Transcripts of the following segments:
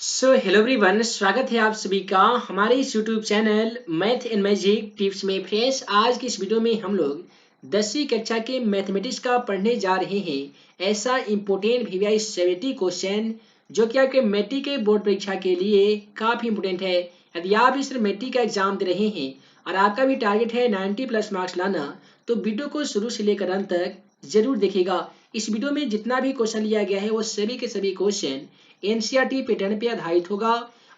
Hello everyone, स्वागत है आप सभी का हमारे इस YouTube channel math and magic tips में। फ्रेंड्स, आज की इस वीडियो में हम लोग 10वीं कक्षा के मैथमेटिक्स का पढ़ने जा रहे हैं। ऐसा इम्पोर्टेंट वीवीआई 70 क्वेश्चन जो कि आपके मैट्रिक के बोर्ड परीक्षा के लिए काफ़ी इम्पोर्टेंट है। यदि आप इस मैट्रिक का एग्जाम दे रहे हैं और आपका भी टारगेट है 90 प्लस मार्क्स लाना, तो वीडियो को शुरू से लेकर अंत तक जरूर देखिएगा। इस वीडियो में जितना भी क्वेश्चन लिया गया है वो सभी के सभी क्वेश्चन एनसीईआरटी पैटर्न पे आधारित होगा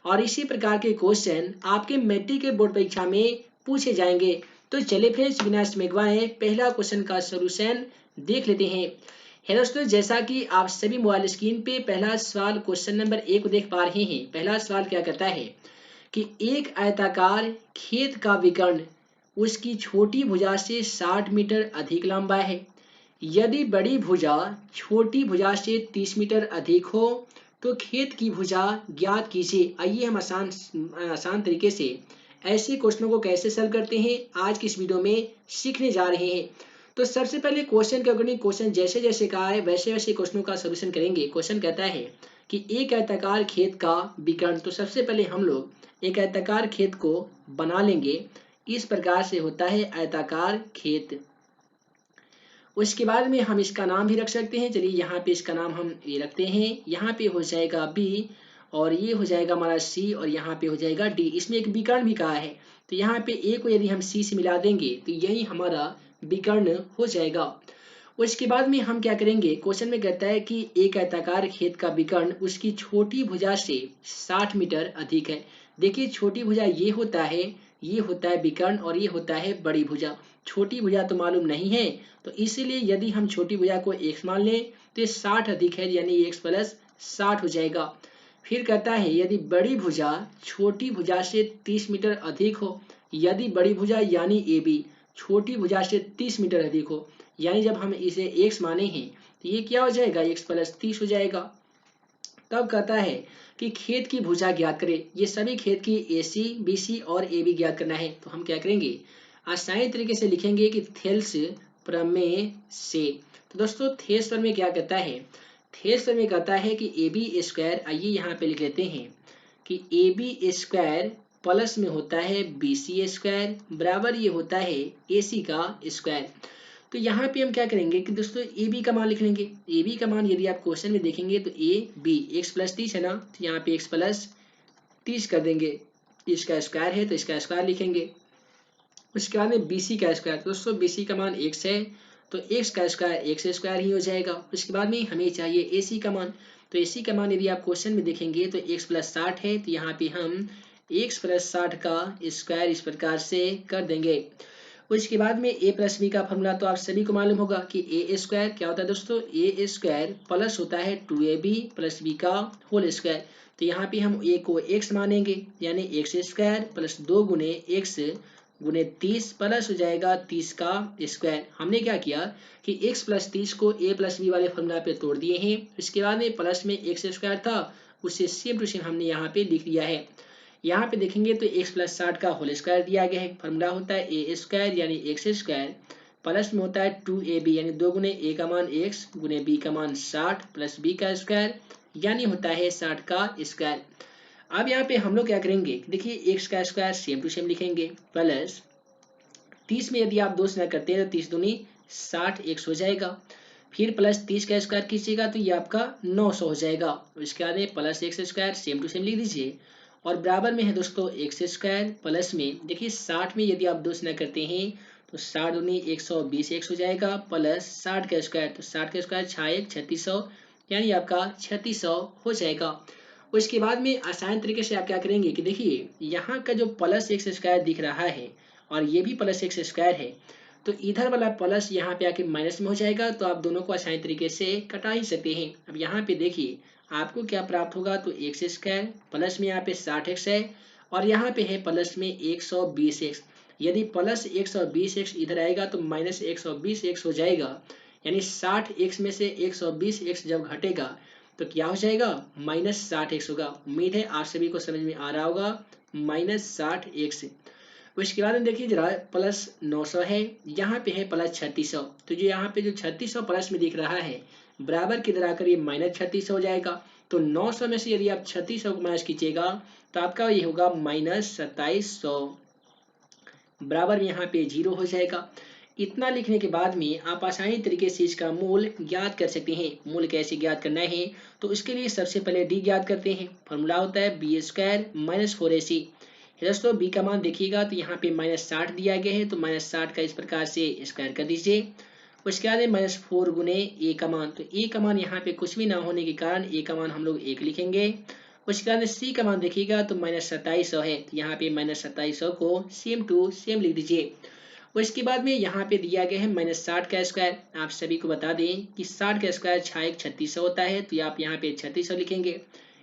और इसी प्रकार के क्वेश्चन आपके मैट्रिक के बोर्ड परीक्षा में पूछे जाएंगे। तो चलिए फ्रेंड्स, बिना समय गवाए पहला क्वेश्चन का सॉल्यूशन देख लेते हैं। है दोस्तों, जैसा कि आप सभी मोबाइल स्क्रीन पे पहला सवाल क्वेश्चन नंबर 1 को देख पा रहे हैं। पहला सवाल क्या कहता है कि एक आयताकार खेत का विकर्ण उसकी छोटी भुजा से 60 मीटर अधिक लंबा है। यदि बड़ी भुजा छोटी भुजा से 30 मीटर अधिक हो तो खेत की भुजा ज्ञात कीजिए। आइए हम आसान तरीके से ऐसे क्वेश्चनों को कैसे सॉल्व करते हैं आज की इस वीडियो में सीखने जा रहे हैं। तो सबसे पहले क्वेश्चन के अकॉर्डिंग क्वेश्चन जैसे जैसे कहा है वैसे वैसे क्वेश्चनों का सॉल्यूशन करेंगे। क्वेश्चन कहता है कि एक आयताकार खेत का विकर्ण। तो सबसे पहले हम लोग एक आयताकार खेत को बना लेंगे। इस प्रकार से होता है आयताकार खेत। उसके बाद में हम इसका नाम भी रख सकते हैं। चलिए यहाँ पे इसका नाम हम ये रखते हैं। यहाँ पे हो जाएगा बी और ये हो जाएगा हमारा सी और यहाँ पे हो जाएगा डी। इसमें एक विकर्ण भी कहा है, तो यहाँ पे ए को यदि हम सी से मिला देंगे तो यही हमारा विकर्ण हो जाएगा। उसके बाद में हम क्या करेंगे, क्वेश्चन में कहता है कि एक आयताकार खेत का विकर्ण उसकी छोटी भुजा से 60 मीटर अधिक है। देखिए, छोटी भुजा ये होता है, ये होता है विकर्ण और ये होता है बड़ी भुजा। छोटी भुजा तो मालूम नहीं है, तो इसीलिए यदि हम छोटी भुजा को x मान लें तो ये 60 अधिक है, यानी x प्लस 60 हो जाएगा। फिर कहता है यदि बड़ी भुजा छोटी भुजा से 30 मीटर अधिक हो। यदि बड़ी भुजा यानी ए बी छोटी भुजा से 30 मीटर अधिक हो, यानी जब हम इसे x माने हैं तो ये क्या हो जाएगा, x प्लस 30 हो जाएगा। तब कहता है कि खेत की भुजा ज्ञात करें। ये सभी खेत की AC, BC और AB ज्ञात करना है। तो हम क्या करेंगे, आसानी तरीके से लिखेंगे कि थेल्स प्रमेय से। तो दोस्तों, थेल्स प्रमेय क्या कहता है, थेल्स प्रमेय कहता है कि AB स्क्वायर, आइए यहाँ पे लिख लेते हैं कि AB स्क्वायर प्लस में होता है BC स्क्वायर बराबर ये होता है AC का स्क्वायर। तो यहाँ पे हम क्या करेंगे कि दोस्तों ए बी का मान लिख लेंगे। ए बी का मान यदि आप क्वेश्चन में देखेंगे तो ए बी एक्स प्लस 30 है ना, तो यहाँ पे एक्स प्लस 30 कर देंगे। इसका स्क्वायर है तो इसका स्क्वायर लिखेंगे। उसके बाद में बी सी का स्क्वायर, तो दोस्तों बी सी का मान एक्स है तो एक्स का स्क्वायर एक्स स्क्वायर ही हो जाएगा। उसके बाद में हमें चाहिए ए सी का मान। तो ए सी का मान यदि आप क्वेश्चन में देखेंगे तो एक्स प्लस 60 है, तो यहाँ पे हम एक्स प्लस 60 का स्क्वायर इस प्रकार से कर देंगे। उसके बाद में ए प्लस बी का फॉर्मूला तो आप सभी को मालूम होगा कि ए स्क्वायर क्या होता है दोस्तों, ए स्क्वायर प्लस होता है 2ab प्लस बी का होल स्क्वायर। तो यहाँ पे हम ए को x मानेंगे, यानी एक्स स्क्वायर प्लस 2 गुने एक्स गुने 30 प्लस हो जाएगा 30 का स्क्वायर। हमने क्या किया कि x प्लस 30 को a प्लस बी वाले फॉर्मूला पे तोड़ दिए हैं। इसके बाद में प्लस में एक्स स्क्वायर था, उसे सेम टू सेम हमने यहाँ पे लिख दिया है। यहाँ पे देखेंगे तो x प्लस 60 का होल स्क्वायर दिया गया है। फॉर्मूला होता है ए स्क्वायर यानी एक्स स्क्वायर प्लस में होता है 2ab यानी 2 गुने ए का मान x गुने बी का मान 60 प्लस बी का स्क्वायर यानी होता है 60 का स्क्वायर। अब यहाँ पे हम लोग क्या करेंगे, देखिए x का स्क्वायर सेम टू सेम लिखेंगे प्लस 30 में यदि आप 2 से ना करते हैं तो 30 दूनी 60 x हो जाएगा। फिर प्लस 30 का स्क्वायर कीजिएगा तो ये आपका 900 हो जाएगा। इसके बाद में plus x square same to same लिख दीजिए और बराबर में है दोस्तों एक्स स्क्वायर प्लस में देखिए 60 में यदि आप 2 से ना करते हैं तो 60 दूनी 120 एक्स हो जाएगा प्लस 60 का स्क्वायर, तो 60 का स्क्वायर 6 3600 यानी आपका 3600 हो जाएगा। उसके बाद में आसान तरीके से आप क्या करेंगे कि देखिए यहाँ का जो प्लस एक्स स्क्वायर दिख रहा है और ये भी प्लस एक्स स्क्वायर है, तो इधर वाला प्लस यहाँ पे आके माइनस में हो जाएगा, तो आप दोनों को आसानी तरीके से कटा ही सकते हैं। अब यहाँ पे देखिए आपको क्या प्राप्त होगा, तो एक्स स्क्वायर प्लस में यहाँ पे 60x है और यहाँ पे है प्लस में 120x। यदि प्लस 120x इधर आएगा तो माइनस 120x हो जाएगा, यानी 60x में से 120x जब घटेगा तो क्या हो जाएगा, माइनस 60x होगा। उम्मीद है आप सभी को समझ में आ रहा होगा, माइनस 60x। उसके बाद में देखिए जरा प्लस 900 है, यहाँ पे है प्लस 3600, तो जो यहाँ पे जो 3600 प्लस में दिख रहा है बराबर किधर आकर ये माइनस 3600 हो जाएगा। तो 900 में से यदि आप 3600 को माइनस कीजिएगा तो आपका ये होगा -2700, बराबर में यहाँ पे 0 हो जाएगा। इतना लिखने के बाद में आप आसानी तरीके से इसका मूल ज्ञात कर सकते हैं। मूल कैसे ज्ञात करना है, तो इसके लिए सबसे पहले डी ज्ञात करते हैं। फॉर्मूला होता है बी स्क्वायर माइनस 4ac। दोस्तों बी का मान देखिएगा तो यहाँ पे -60 दिया गया है, तो -60 का इस प्रकार से स्क्वायर कर दीजिए। उसके बाद -4 गुने ए का मान, तो ए का मान यहाँ पे कुछ भी ना होने के कारण ए का मान हम लोग 1 लिखेंगे। उसके बाद सी का मान देखिएगा तो -2700 है, तो यहाँ पे -2700 को सेम टू सेम लिख दीजिए। उसके बाद में यहाँ पे दिया गया है -60 का स्क्वायर। आप सभी को बता दें कि 60 का स्क्वायर 3600 होता है, तो आप यहाँ पे 3600 लिखेंगे।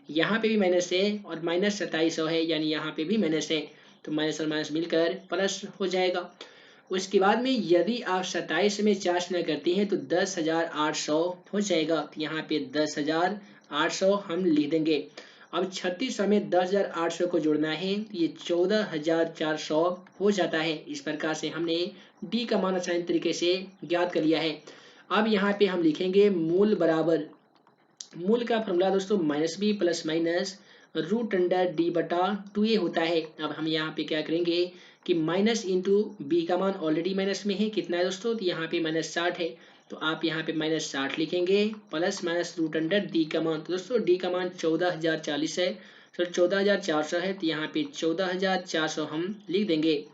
यहाँ पे भी माइनस है और -2700 है, यानी यहाँ पे भी माइनस है, तो माइनस और माइनस मिलकर प्लस हो जाएगा। उसके बाद में यदि आप 27 में 4 गुना करते हैं तो 10,800 हो जाएगा, तो यहाँ पे 10,800 हम लिख देंगे। अब 3600 में 10,800 को जोड़ना है तो ये 14,400 हो जाता है। इस प्रकार से हमने डी का मान आसानी तरीके से ज्ञात कर लिया है। अब यहाँ पे हम लिखेंगे मूल बराबर, मूल का फॉर्मूला दोस्तों -b प्लस माइनस √d/2a होता है। अब हम यहाँ पे क्या करेंगे कि माइनस इंटू बी का मान ऑलरेडी माइनस में है, कितना है दोस्तों, तो यहाँ पे -60 है, तो आप यहाँ पे -60 लिखेंगे प्लस माइनस √d का मान, तो दोस्तों डी का मान 14,040 है, तो 14,400 है, तो यहाँ पे 14,400 हम लिख देंगे।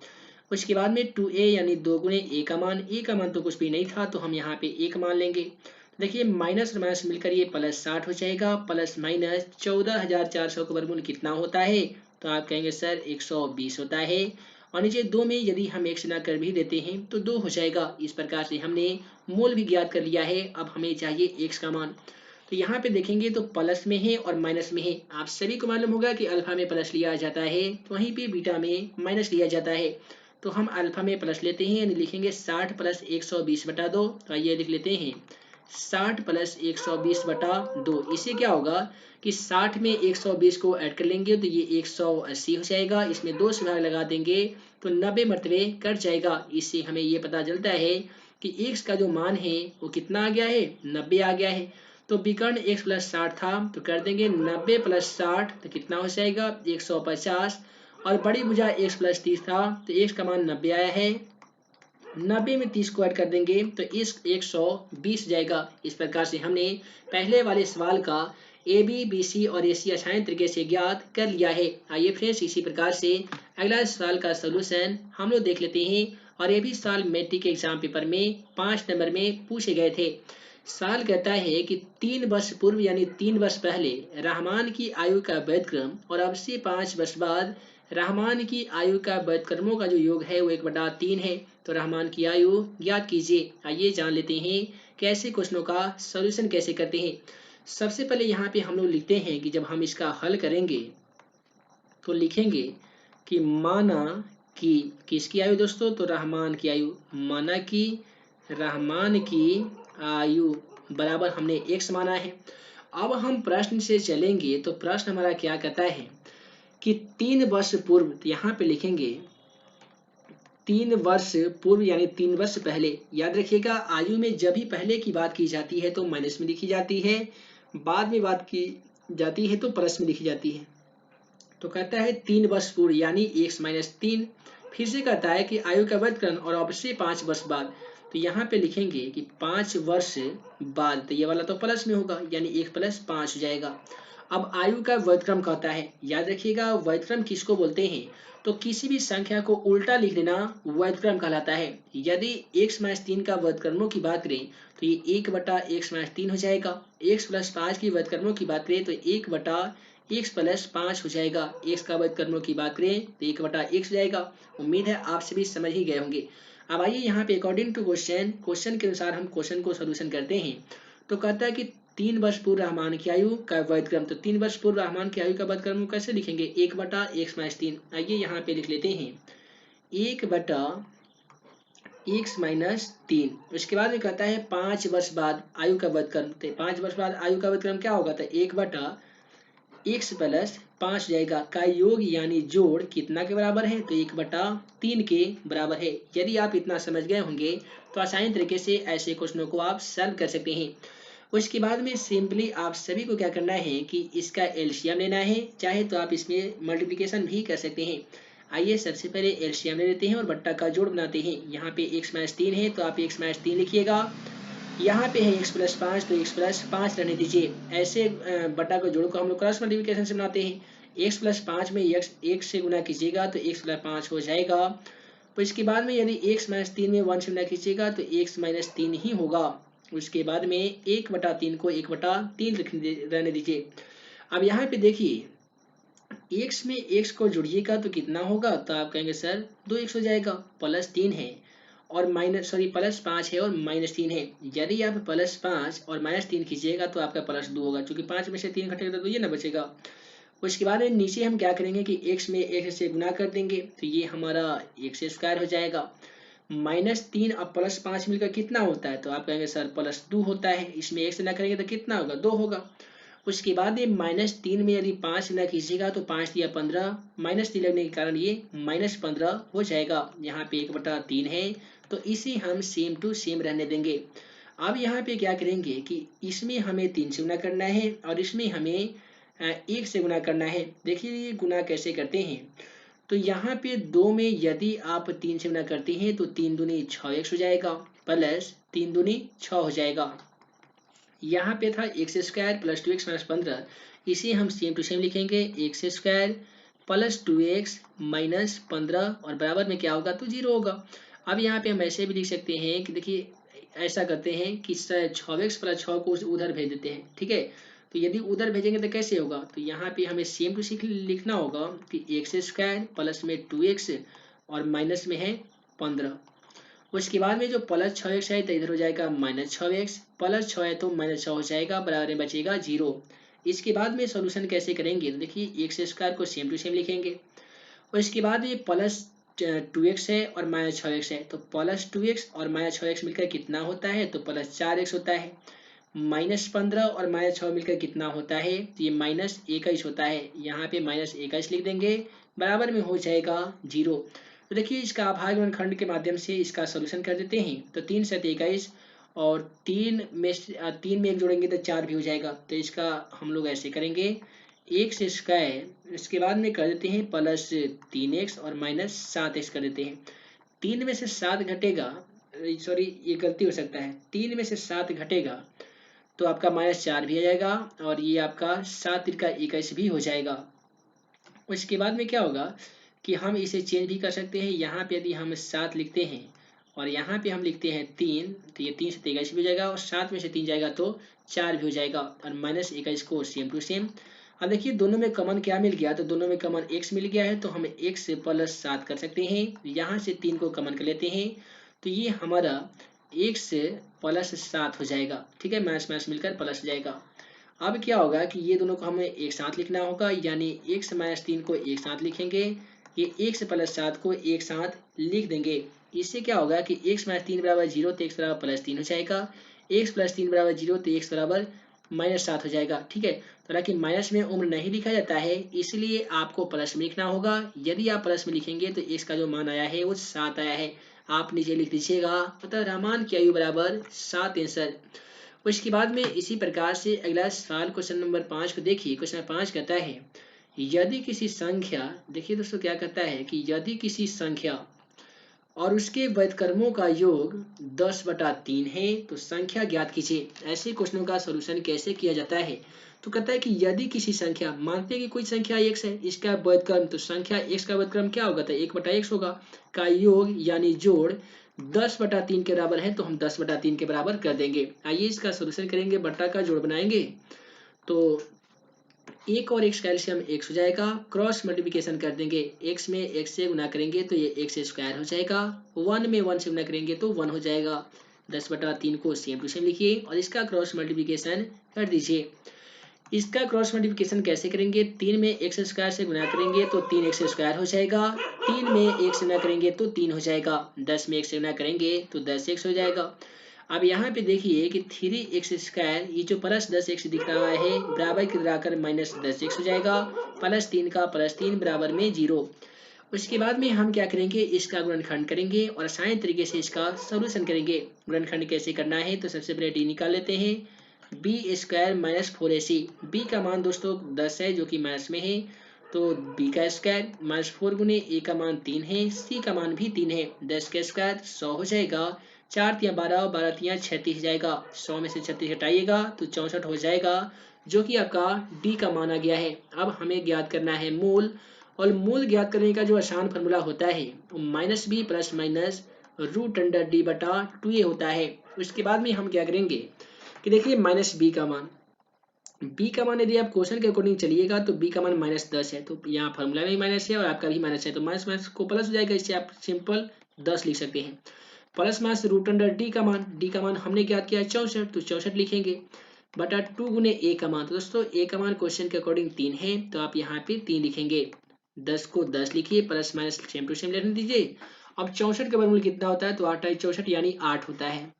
उसके बाद में 2a यानी 2 गुने ए का मान, ए का मान तो कुछ भी नहीं था, तो हम यहाँ पे 1 मान लेंगे। देखिए माइनस और माइनस मिलकर ये +60 हो जाएगा, प्लस माइनस 14,400 का वर्गमूल कितना होता है, तो आप कहेंगे सर 120 होता है। और नीचे 2 में यदि हम 1 से ना कर भी देते हैं तो 2 हो जाएगा। इस प्रकार से हमने मूल भी ज्ञात कर लिया है। अब हमें चाहिए x का मान, तो यहाँ पे देखेंगे तो प्लस में है और माइनस में है। आप सभी को मालूम होगा कि अल्फा में प्लस लिया जाता है, तो वहीं पे बीटा में माइनस लिया जाता है। तो हम अल्फा में प्लस लेते हैं, यानी लिखेंगे 60 + 120/2। तो आइए लिख लेते हैं 60 + 120/2। इससे क्या होगा कि 60 में 120 को ऐड कर लेंगे तो ये 180 हो जाएगा। इसमें 2 से भाग लगा देंगे तो 90 मरतबे कट जाएगा। इससे हमें ये पता चलता है कि x का जो मान है वो कितना आ गया है, 90 आ गया है। तो विकर्ण x + 60 था, तो कर देंगे 90 + 60, तो कितना हो जाएगा 150। और बड़ी भुजा x + 30 था, तो x का मान 90 आया है। 90 में 30 को ऐड कर देंगे तो इस 120 जाएगा। इस प्रकार से हमने पहले वाले सवाल का ए बी बी सी और ए सी आसानी तरीके से ज्ञात कर लिया है। आइए फ्रेंड्स इसी प्रकार से अगला सवाल का सलूशन हम लोग देख लेते हैं। और ये भी सवाल मैट्रिक के एग्जाम पेपर में 5 नंबर में पूछे गए थे। सवाल कहता है कि 3 वर्ष पूर्व यानी 3 वर्ष पहले रहमान की आयु का व्यतक्रम और अब से 5 वर्ष बाद रहमान की आयु का व्यतक्रमों का जो योग है वो 1/3 है। तो रहमान की आयु ज्ञात कीजिए। आइए जान लेते हैं कैसे क्वेश्चनों का सॉल्यूशन कैसे करते हैं। सबसे पहले यहाँ पे हम लोग लिखते हैं कि जब हम इसका हल करेंगे तो लिखेंगे कि माना कि किसकी आयु दोस्तों, तो रहमान की आयु, माना कि रहमान की आयु बराबर हमने x माना है। अब हम प्रश्न से चलेंगे तो प्रश्न हमारा क्या कहता है कि 3 वर्ष पूर्व, तो यहाँ पे लिखेंगे 3 वर्ष पूर्व यानी 3 वर्ष पहले। याद रखिएगा आयु में जब भी पहले की बात की जाती है तो माइनस में लिखी जाती है, बाद में बात की जाती है तो प्लस में लिखी जाती है। तो कहता है 3 वर्ष पूर्व यानी x - 3। फिर से कहता है कि आयु का व्यतक्रम और अब से 5 वर्ष बाद, तो यहाँ पे लिखेंगे कि 5 वर्ष बाद, तो ये वाला तो प्लस में होगा यानी 1 + 5 हो जाएगा। अब आयु का व्यतक्रम कहता है, याद रखिएगा व्यतक्रम किसको बोलते हैं, तो किसी भी संख्या को उल्टा लिख देना व्यतक्रम कहलाता है। यदि x - 3 का व्यतक्रमों की बात करें तो ये 1/x - 3 हो जाएगा। x + 5 की व्यतक्रमों की बात करें तो 1/x + 5 हो जाएगा। x का व्यतक्रमों की बात करें तो 1/x जाएगा। उम्मीद है आप सभी समझ ही गए होंगे। अब आइए यहाँ पे अकॉर्डिंग टू क्वेश्चन के अनुसार हम क्वेश्चन को सोल्यूशन करते हैं। तो कहता है कि 3 वर्ष पूर्व रहमान की आयु का व्यतक्रम, तो 3 वर्ष पूर्व रहमान की आयु का व्यतक्रम कैसे लिखेंगे, 1/x - 3। आइए यहाँ पे लिख लेते हैं 1/x - 3। उसके बाद में कहता है 5 वर्ष बाद आयु का व्यतक्रम, तो 5 वर्ष बाद आयु का व्यतक्रम क्या होगा, तो 1/x + 5 जाएगा का योग यानी जोड़ कितना के बराबर है, तो 1/3 के बराबर है। यदि आप इतना समझ गए होंगे तो आसानी तरीके से ऐसे क्वेश्चनों को आप सॉल्व कर सकते हैं। उसके बाद में सिंपली आप सभी को क्या करना है कि इसका एलसीएम लेना है, चाहे तो आप इसमें मल्टीप्लिकेशन भी कर सकते हैं। आइए सबसे पहले एलसीएम ले लेते हैं और बट्टा का जोड़ बनाते हैं। यहाँ पे x माइनस 3 है तो आप x माइनस 3 लिखिएगा। यहाँ पे है x प्लस 5 तो x प्लस 5 रहने दीजिए। ऐसे बट्टा का जोड़ को हम लोग क्रॉस मल्टीप्लिकेशन से बनाते हैं। x प्लस 5 में x 1 से गुना कीजिएगा तो x प्लस 5 हो जाएगा। तो इसके बाद में यदि x माइनस 3 में 1 से गुना कीजिएगा तो x माइनस 3 ही होगा। उसके बाद में 1/3 को 1/3 रहने दीजिए। अब यहाँ पे देखिए x में x को जोड़िएगा तो कितना होगा, तो आप कहेंगे सर 2x हो जाएगा, प्लस 3 है और प्लस 5 है और माइनस 3 है। यदि आप प्लस 5 और माइनस 3 खींचिएगा तो आपका प्लस 2 होगा, क्योंकि 5 में से 3 घटेगा तो ये ना बचेगा। उसके बाद में नीचे हम क्या करेंगे कि x में x से गुना कर देंगे तो ये हमारा x² हो जाएगा। -3 और प्लस 5 मिलकर कितना होता है, तो आप कहेंगे सर प्लस 2 होता है। इसमें x गुना करेंगे तो कितना होगा, 2 होगा। उसके बाद ये -3 में यदि 5 गुना कीजिएगा तो 5 दिया 15, -3 लगने के कारण ये -15 हो जाएगा। यहाँ पे 1/3 है तो इसे हम सेम टू सेम रहने देंगे। अब यहाँ पे क्या करेंगे कि इसमें हमें 3 से गुना करना है और इसमें हमें 1 से गुना करना है। देखिए ये गुना कैसे करते हैं, तो यहाँ पे 2 में यदि आप 3 से गुना करते हैं तो 3 दूनी 6x हो जाएगा, प्लस 3 दूनी 6 हो जाएगा। यहाँ पे था x² प्लस 2x माइनस 15, इसे हम सेम टू सेम लिखेंगे x² प्लस 2x माइनस 15 और बराबर में क्या होगा, तो 0 होगा। अब यहाँ पे हम ऐसे भी लिख सकते हैं कि देखिए ऐसा करते हैं कि 6x प्लस 6 को उधर भेज देते हैं, ठीक है। तो यदि उधर भेजेंगे तो कैसे होगा, तो यहाँ पे हमें सेम टू सेम लिखना होगा कि x² प्लस में 2x और माइनस में है 15। उसके बाद में जो प्लस 6x है तो इधर हो जाएगा -6x, प्लस 6 है तो -6 हो जाएगा, बराबर में बचेगा 0। इसके बाद में सॉल्यूशन कैसे करेंगे, तो देखिए x² को सेम टू सेम लिखेंगे और इसके बाद ये प्लस 2x है और -6x है, तो प्लस 2x और -6x मिलकर कितना होता है, तो प्लस 4x होता है। -15 और -6 मिलकर कितना होता है, तो ये -21 होता है। यहाँ पे -21 लिख देंगे, बराबर में हो जाएगा 0। तो देखिए इसका अभाज्य खंड के माध्यम से इसका सॉल्यूशन कर देते हैं। तो 3 7 21 और 3 में 1 जोड़ेंगे तो 4 भी हो जाएगा। तो इसका हम लोग ऐसे करेंगे x², इसके बाद में कर देते हैं प्लस 3x और माइनस 7x कर देते हैं। 3 में से 7 घटेगा, सॉरी ये गलती हो सकता है, 3 में से 7 घटेगा तो आपका -4 भी आ जाएगा और ये आपका 7 तिरका 21 भी हो जाएगा। उसके बाद में क्या होगा कि हम इसे चेंज भी कर सकते हैं। यहाँ पे यदि हम 7 लिखते हैं और यहाँ पे हम लिखते हैं 3, तो ये 3 से 23 भी हो जाएगा और 7 में से 3 जाएगा तो 4 भी हो जाएगा और -21 को सेम टू सेम। अब देखिए दोनों में कॉमन क्या मिल गया, तो दोनों में कॉमन x मिल गया है, तो हम x प्लस 7 कर सकते हैं। यहाँ से 3 को कॉमन कर लेते हैं तो ये हमारा x प्लस 7 हो जाएगा, ठीक है। माइनस माइनस मिलकर प्लस हो जाएगा। अब क्या होगा कि ये दोनों को हमें एक साथ लिखना होगा, यानी x माइनस 3 को एक साथ लिखेंगे, ये x प्लस 7 को एक साथ लिख देंगे। इससे क्या होगा कि x माइनस 3 बराबर 0 तो x बराबर प्लस 3 हो जाएगा, x प्लस 3 बराबर 0 तो x बराबर -7 हो जाएगा, ठीक है। तो हालांकि माइनस में उम्र नहीं लिखा जाता है, इसलिए आपको प्लस में लिखना होगा। यदि आप प्लस में लिखेंगे तो x का जो मान आया है वो 7 आया है। आप नीचे लिख दीजिएगा, अतः रहमान की आयु बराबर 7 आंसर। उसके बाद में इसी प्रकार से अगला सवाल क्वेश्चन नंबर 5 को देखिए। क्वेश्चन नंबर 5 कहता है यदि किसी संख्या, देखिए दोस्तों क्या कहता है कि यदि किसी संख्या और उसके व्युत्क्रमों का योग 10/3 है तो संख्या ज्ञात कीजिए। ऐसे क्वेश्चनों का सॉल्यूशन कैसे किया जाता है, तो कहता है कि यदि किसी संख्या, मानते हैं कि कोई संख्या x है, इसका व्युत्क्रम, तो संख्या x का व्युत्क्रम क्या होगा, तो 1/x होगा, का योग यानी जोड़ 10/3 के बराबर है, तो हम 10/3 के बराबर कर देंगे। आइए इसका सॉल्यूशन करेंगे, बट्टा का जोड़ बनाएंगे तो 1 और x का एलसीएम x हो जाएगा, क्रॉस मल्टीप्लिकेशन कर देंगे, x में x से गुना करेंगे तो ये x² हो जाएगा, 1 में 1 से गुना करेंगे तो 1 हो जाएगा। 10/3 को सेम टू सेम लिखिए और इसका क्रॉस मल्टीप्लिकेशन कर दीजिए। इसका क्रॉस मल्टीप्लिकेशन कैसे करेंगे, 3 में x² से गुना करेंगे तो 3x² हो जाएगा, 3 में 1 से गुना करेंगे तो 3 हो जाएगा, 10 में 1 से गुना करेंगे तो 10x हो जाएगा। अब यहाँ पे देखिए कि 3x², ये जो प्लस 10x दिख रहा है बराबर के लगाकर -10x हो जाएगा, प्लस 3 का प्लस 3 बराबर में 0। उसके बाद में हम क्या करेंगे, इसका गुणनखंड करेंगे और आसान तरीके से इसका सॉल्यूशन करेंगे। गुणनखंड कैसे करना है, तो सबसे पहले d निकाल लेते हैं, B square minus 4ac। B का मान दोस्तों 10 है जो कि माइनस में है, तो बी का स्क्वायर माइनस 4 गुने ए का मान 3 है, सी का मान भी 3 है। 10 का स्क्वायर 100 हो जाएगा, 4 तिया 12, 12 तिया 36 हो जाएगा। 100 में से 36 हटाइएगा तो 64 हो जाएगा, जो कि आपका डी का मान आ गया है। अब हमें ज्ञात करना है मूल, और मूल ज्ञात करने का जो आसान फॉर्मूला होता है वो minus b plus minus root under d बटा 2a होता है। उसके बाद में हम क्या करेंगे कि देखिए माइनस बी का मान, बी का मान यदि आप क्वेश्चन के अकॉर्डिंग चलिएगा तो बी का मान -10 है, तो यहाँ फॉर्मूला में माइनस है और आपका भी माइनस है, तो माइनस माइनस को प्लस हो जाएगा। इससे आप सिंपल 10 लिख सकते हैं। Plus minus root under d का मान, डी का मान हमने ज्ञात किया 64, तो 64 लिखेंगे बटा 2 गुने ए का मान। तो दोस्तों ए का मान क्वेश्चन के अकॉर्डिंग 3 है, तो आप यहाँ पे 3 लिखेंगे। 10 को 10 लिखिए, plus minus same to same लिखने दीजिए। अब 64 का वर्गमूल कितना होता है, तो 8 × 64 यानी 8 होता है।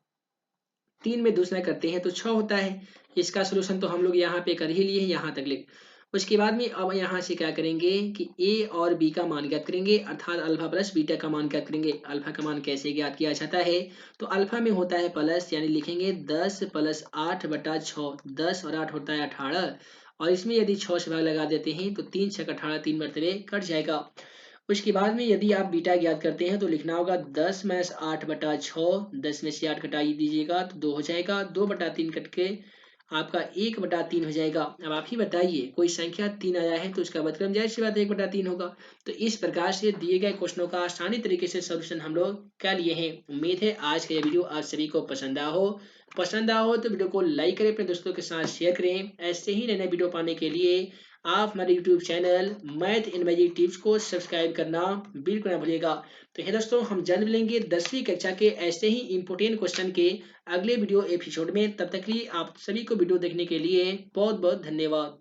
3 में दूसरा करते हैं तो 6 होता है। इसका सोल्यूशन तो हम लोग यहाँ पे कर ही लिए हैं, यहाँ तक लिख। उसके बाद में अब यहाँ से क्या करेंगे कि ए और बी का मान ज्ञात करेंगे, अर्थात अल्फा प्लस बीटा का मान ज्ञात करेंगे। अल्फा का मान कैसे ज्ञात किया जाता है, तो अल्फा में होता है प्लस, यानी लिखेंगे 10 + 8 बटा 6। 10 और 8 होता है 18, और इसमें यदि 6 से भाग लगा देते हैं तो 3 × 6 = 18, 3 मरतबे कट जाएगा। उसके बाद में यदि आप बीटा ज्ञात करते हैं तो लिखना होगा 10 - 8 बटा 6, 10 में से 8 घटाई दीजिएगा तो 2 हो जाएगा, 2 बटा 3 कट के आपका 1 बटा 3 हो जाएगा। अब आप ही बताइए, कोई संख्या 3 आया है तो उसका व्यतक्रम जाहिर सी बात 1 बटा 3 होगा। तो इस प्रकार से दिए गए क्वेश्चनों का आसानी तरीके से सोल्यूशन हम लोग कर लिए हैं। उम्मीद है आज का ये वीडियो आप सभी को पसंद आया हो। पसंद आया हो तो वीडियो को लाइक करें, अपने दोस्तों के साथ शेयर करें। ऐसे ही नए नए वीडियो पाने के लिए आप हमारे YouTube channel math in magic tips को सब्सक्राइब करना बिल्कुल ना भूलिएगा। तो हे दोस्तों, हम जल्द मिलेंगे 10वीं कक्षा के ऐसे ही इंपोर्टेंट क्वेश्चन के अगले वीडियो एपिसोड में। तब तक के लिए आप सभी को वीडियो देखने के लिए बहुत बहुत धन्यवाद।